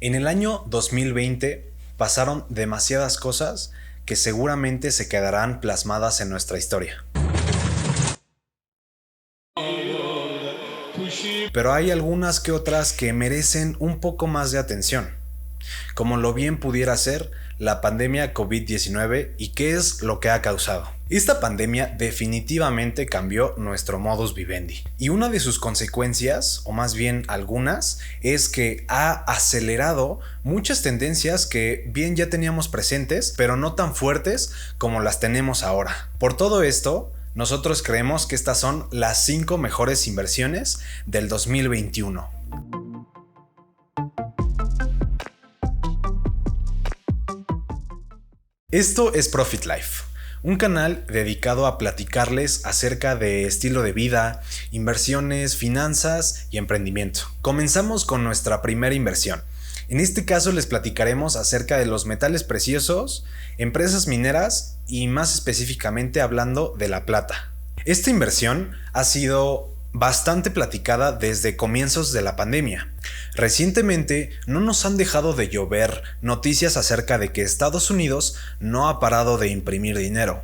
En el año 2020 pasaron demasiadas cosas que seguramente se quedarán plasmadas en nuestra historia. Pero hay algunas que otras que merecen un poco más de atención, como lo bien pudiera ser la pandemia COVID-19 y qué es lo que ha causado. Esta pandemia definitivamente cambió nuestro modus vivendi y una de sus consecuencias, o más bien algunas, es que ha acelerado muchas tendencias que bien ya teníamos presentes, pero no tan fuertes como las tenemos ahora. Por todo esto, nosotros creemos que estas son las 5 mejores inversiones del 2021. Esto es Profit Life, un canal dedicado a platicarles acerca de estilo de vida, inversiones, finanzas y emprendimiento. Comenzamos con nuestra primera inversión. En este caso les platicaremos acerca de los metales preciosos, empresas mineras y más específicamente hablando de la plata. Esta inversión ha sido bastante platicada desde comienzos de la pandemia. Recientemente no nos han dejado de llover noticias acerca de que Estados Unidos no ha parado de imprimir dinero.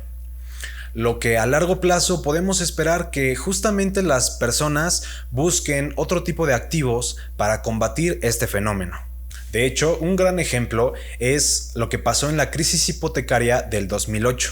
Lo que a largo plazo podemos esperar que justamente las personas busquen otro tipo de activos para combatir este fenómeno. De hecho, un gran ejemplo es lo que pasó en la crisis hipotecaria del 2008.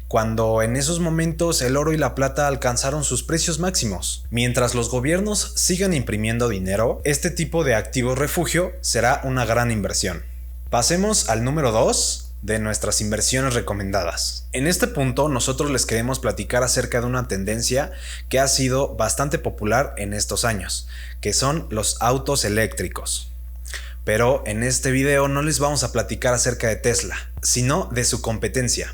Cuando en esos momentos el oro y la plata alcanzaron sus precios máximos. Mientras los gobiernos sigan imprimiendo dinero, este tipo de activos refugio será una gran inversión. Pasemos al número 2 de nuestras inversiones recomendadas. En este punto nosotros les queremos platicar acerca de una tendencia que ha sido bastante popular en estos años, que son los autos eléctricos. Pero en este video no les vamos a platicar acerca de Tesla, sino de su competencia.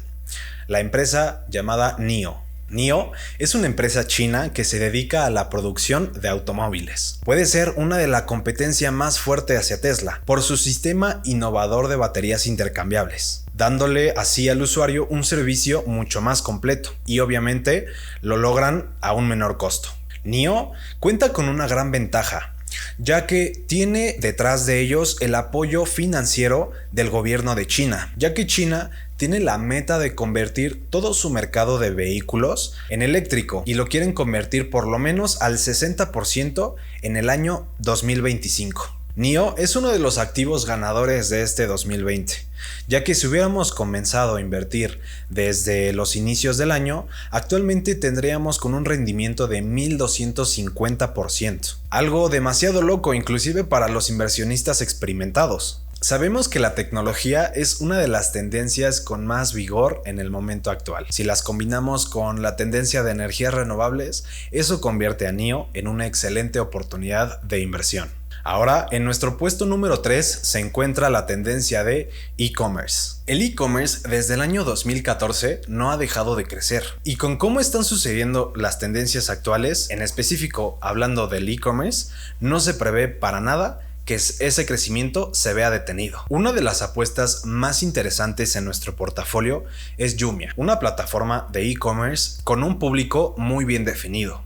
La empresa llamada NIO. NIO es una empresa china que se dedica a la producción de automóviles. Puede ser una de la competencia más fuerte hacia Tesla por su sistema innovador de baterías intercambiables, dándole así al usuario un servicio mucho más completo y obviamente lo logran a un menor costo. NIO cuenta con una gran ventaja, ya que tiene detrás de ellos el apoyo financiero del gobierno de China, ya que China tiene la meta de convertir todo su mercado de vehículos en eléctrico y lo quieren convertir por lo menos al 60% en el año 2025. NIO es uno de los activos ganadores de este 2020, ya que si hubiéramos comenzado a invertir desde los inicios del año, actualmente tendríamos con un rendimiento de 1250%, algo demasiado loco inclusive para los inversionistas experimentados. Sabemos que la tecnología es una de las tendencias con más vigor en el momento actual. Si las combinamos con la tendencia de energías renovables, eso convierte a NIO en una excelente oportunidad de inversión. Ahora, en nuestro puesto número 3 se encuentra la tendencia de e-commerce. El e-commerce desde el año 2014 no ha dejado de crecer. Y con cómo están sucediendo las tendencias actuales, en específico hablando del e-commerce, no se prevé para nada que ese crecimiento se vea detenido. Una de las apuestas más interesantes en nuestro portafolio es Jumia, una plataforma de e-commerce con un público muy bien definido,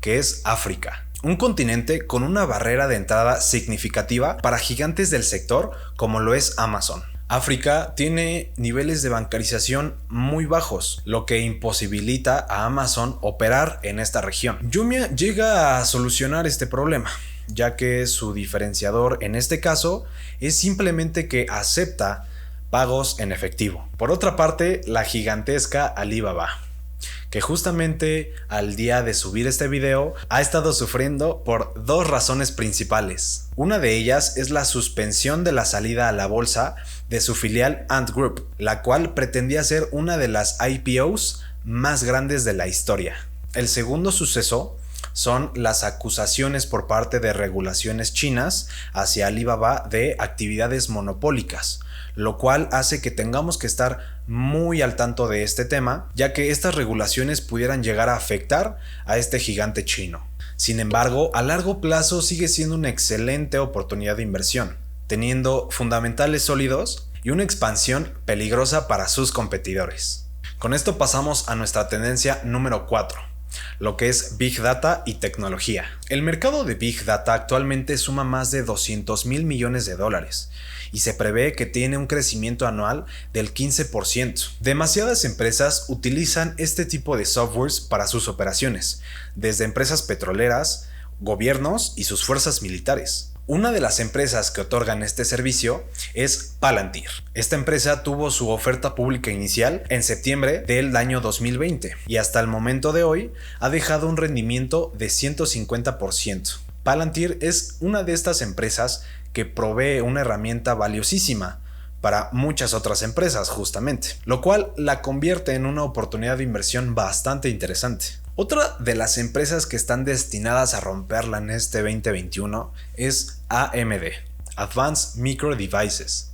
que es África. Un continente con una barrera de entrada significativa para gigantes del sector como lo es Amazon. África tiene niveles de bancarización muy bajos, lo que imposibilita a Amazon operar en esta región. Jumia llega a solucionar este problema, ya que su diferenciador en este caso es simplemente que acepta pagos en efectivo. Por otra parte, la gigantesca Alibaba, que justamente al día de subir este video ha estado sufriendo por 2 razones principales. Una de ellas es la suspensión de la salida a la bolsa de su filial Ant Group, la cual pretendía ser una de las IPOs más grandes de la historia. El segundo suceso son las acusaciones por parte de regulaciones chinas hacia Alibaba de actividades monopólicas, lo cual hace que tengamos que estar muy al tanto de este tema, ya que estas regulaciones pudieran llegar a afectar a este gigante chino. Sin embargo, a largo plazo sigue siendo una excelente oportunidad de inversión, teniendo fundamentales sólidos y una expansión peligrosa para sus competidores. Con esto pasamos a nuestra tendencia número 4. lo que es Big Data y tecnología. El mercado de Big Data actualmente suma más de 200,000 millones de dólares y se prevé que tiene un crecimiento anual del 15%. Demasiadas empresas utilizan este tipo de softwares para sus operaciones, desde empresas petroleras, gobiernos y sus fuerzas militares. Una de las empresas que otorgan este servicio es Palantir. Esta empresa tuvo su oferta pública inicial en septiembre del año 2020 y hasta el momento de hoy ha dejado un rendimiento de 150%. Palantir es una de estas empresas que provee una herramienta valiosísima para muchas otras empresas justamente, lo cual la convierte en una oportunidad de inversión bastante interesante. Otra de las empresas que están destinadas a romperla en este 2021 es AMD, Advanced Micro Devices.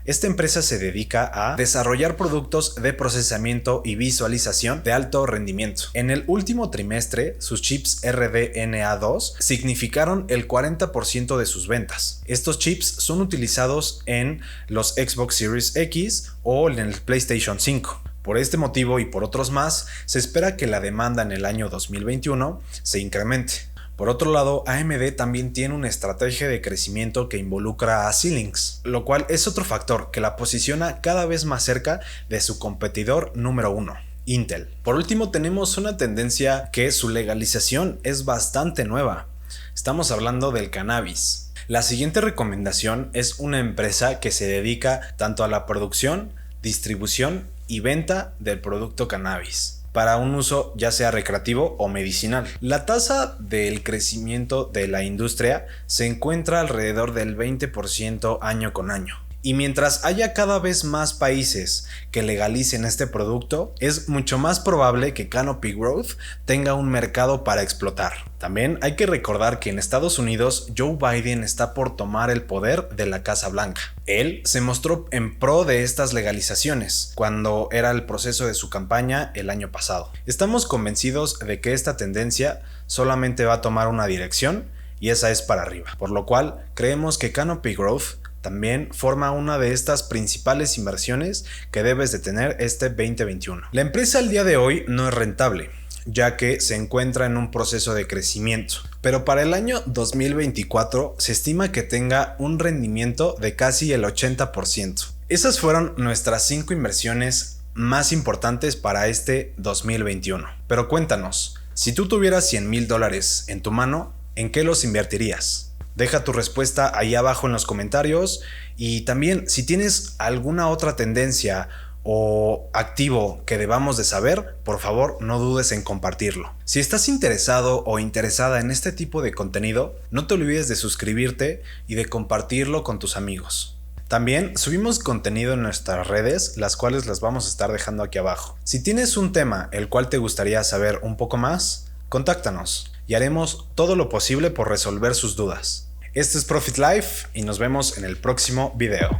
Esta empresa se dedica a desarrollar productos de procesamiento y visualización de alto rendimiento. En el último trimestre, sus chips RDNA2 significaron el 40% de sus ventas. Estos chips son utilizados en los Xbox Series X o en el PlayStation 5. Por este motivo y por otros más, se espera que la demanda en el año 2021 se incremente. Por otro lado, AMD también tiene una estrategia de crecimiento que involucra a Xilinx, lo cual es otro factor que la posiciona cada vez más cerca de su competidor número 1, Intel. Por último, tenemos una tendencia que su legalización es bastante nueva. Estamos hablando del cannabis. La siguiente recomendación es una empresa que se dedica tanto a la producción, distribución y venta del producto cannabis para un uso ya sea recreativo o medicinal. La tasa del crecimiento de la industria se encuentra alrededor del 20% año con año. Y mientras haya cada vez más países que legalicen este producto, es mucho más probable que Canopy Growth tenga un mercado para explotar. También hay que recordar que en Estados Unidos Joe Biden está por tomar el poder de la Casa Blanca. Él se mostró en pro de estas legalizaciones cuando era el proceso de su campaña el año pasado. Estamos convencidos de que esta tendencia solamente va a tomar una dirección y esa es para arriba, por lo cual creemos que Canopy Growth también forma una de estas principales inversiones que debes de tener este 2021. La empresa al día de hoy no es rentable, ya que se encuentra en un proceso de crecimiento, pero para el año 2024 se estima que tenga un rendimiento de casi el 80%. Esas fueron nuestras 5 inversiones más importantes para este 2021. Pero cuéntanos, si tú tuvieras $100,000 en tu mano, ¿en qué los invertirías? Deja tu respuesta ahí abajo en los comentarios y también si tienes alguna otra tendencia o activo que debamos de saber, por favor no dudes en compartirlo. Si estás interesado o interesada en este tipo de contenido, no te olvides de suscribirte y de compartirlo con tus amigos. También subimos contenido en nuestras redes, las cuales las vamos a estar dejando aquí abajo. Si tienes un tema el cual te gustaría saber un poco más, contáctanos y haremos todo lo posible por resolver sus dudas. Este es Profit Life y nos vemos en el próximo video.